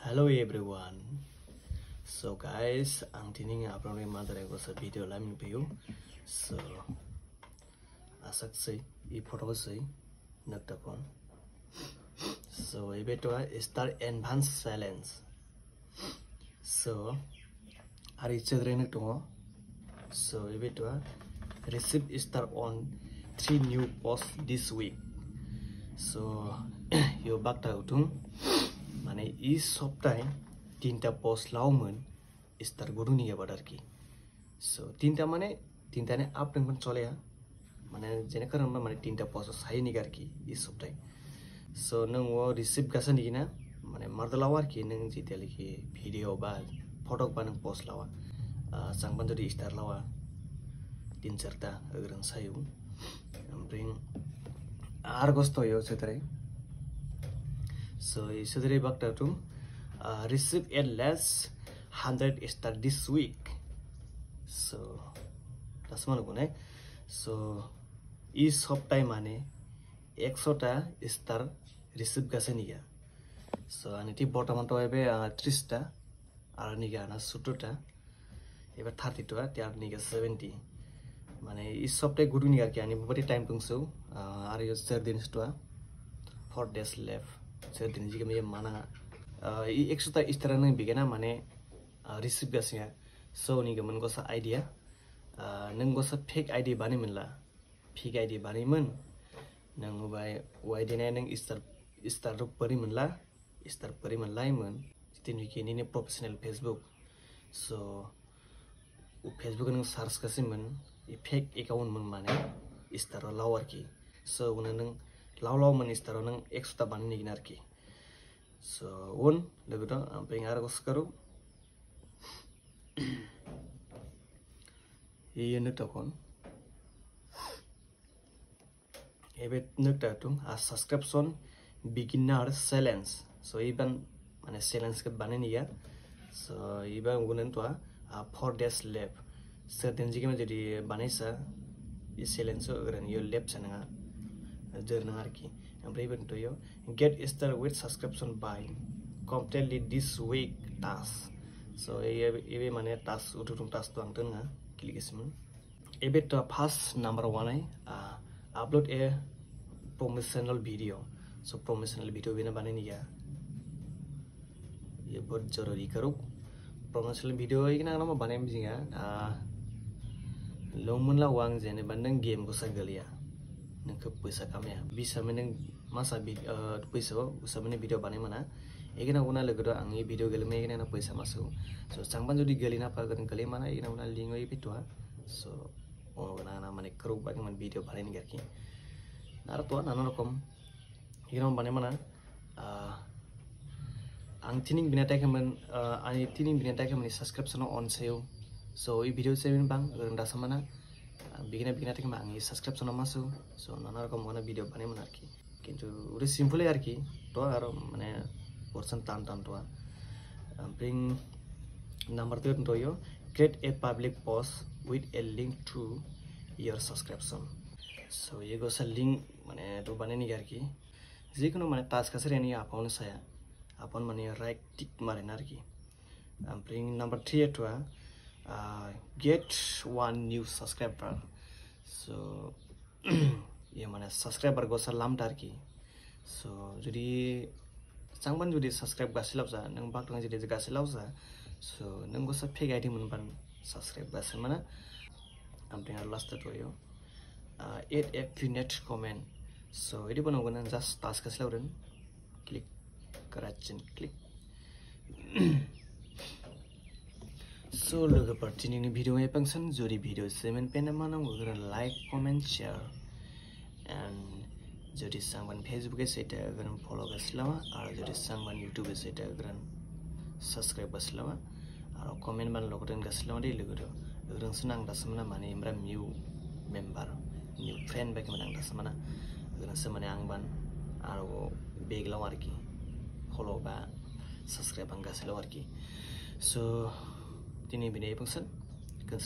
Hello everyone. So guys, ang tining upload mother ko sa video lamin view. So asak say I photo say nagtapon. So ibeto start advanced silence. So ari chedre nagto. So ibeto receive start on 3 new posts this week. So yo bakta utung माने इस सप्ताह तीनटा पोस्ट लाउमन स्टार गुरुनी के बादर की सो तीनटा ने आप नंगन चले या माने जेने करन माने तीनटा पोस्ट सही निगार की इस सप्ताह सो नंग वो रिसीव गसन की ना माने मर्दलावार की नंग जीतेली की वीडियो बा फोटो बा नंग पोस्ट लावा संगबन जो स्टार लावा तीन चरता अगर सही हूँ ब्रिंग आर्गोस्तो यो सेतरे So yesterday bakta tu receive at least 100 star this week. So that's mana gune. So is soptai mane 100 ta star receive gase niga. So aniti bottom to ebe 30 ta ar niga na 70 ta ebe 30 ta tiar niga 70. Mane is soptai gudu niga ki ani bari time tungso ar yo 4 din sta 4 days left. So दिन जी के मैं माना एक सोता इस तरह नहीं बिगेना माने रिसीव गसिया सो नहीं के मन को सा आइडिया नंग को सा फेक आइडिया बानी मिला फेक आइडिया बानी मन नंग बाय वाइडी ने नंग इस तरह रुक परी मिला ही मन जितने भी किन्हीं ने प्रोफेशनल फेसबुक सो वो फेसबुक नंग सर्च कसी मन ये फेक अकाउंट मन माने इस तरह लावर की सो उन्हें नंग लाव मन इस तरह नंग एक सोता बानी नहीं गिनार की so un legoto amping argos karu iya nuktakon ebet nuktatung a subscription beginner silence so iban mane silence ke baneni ya so iban gunen to a 4 days left certain jige me jadi banaisa i silence agan yo left sananga jernang arki amrai ben to yo get started with subscription by completely this week task so ebe mane task ututung task to angten nga click ismun ebe to first number 1 ai upload a promotional video so promotional video bina bane niya ye bahut jaruri karo promotional video ikna nama bane mjinga longmun la wang jene bandang game ko sagalia nengke पैसा kamya bisa meneng masa पैसा usa mene video bane mana egena una legdo angi video gelme egena na पैसा masu so sangban jodi gelina pa gali mana egena una lingo i pitwa so ona na mane kru bag man video bane ni garki nar to nana rokom egena bane mana ang tining binata kemen ani tining binata kemen subscription on sale so i video seven bang renda samana begina take mangi subscription masu so nana rokom mana video bane mana arki kintu uri simple arki to aro mane portion tan to bring number 2 to yo create a public post with a link to your subscription so ye go sa link mane to bane ni arki jikono mane task kasere ni apon saya apon mane right tick mare narki bring number 3 to get one new subscriber so ये माने subscriber go salam tarki so jadi sangban jadi subscribe gasilap sa nang bak tang jadi gasilap sa so nang go sa fake id mun ban subscribe gasil mana amping last to yo add a finet comment so ini pun guna just task gasilap dan klik keracin klik so logo pertini ni video e pangsan jori video semen pena mana ngura like comment share and jodi sangban facebook e seta agan follow gaslama ar jodi sangban youtube e seta agan subscribe gaslama ar comment ban logoten gaslama de logo agan senang dasmana mane imra new member new friend bag manang dasmana agan semane angban ar beg lawarki follow ba subscribe ang gaslawarki so Tini binay pangsan, kan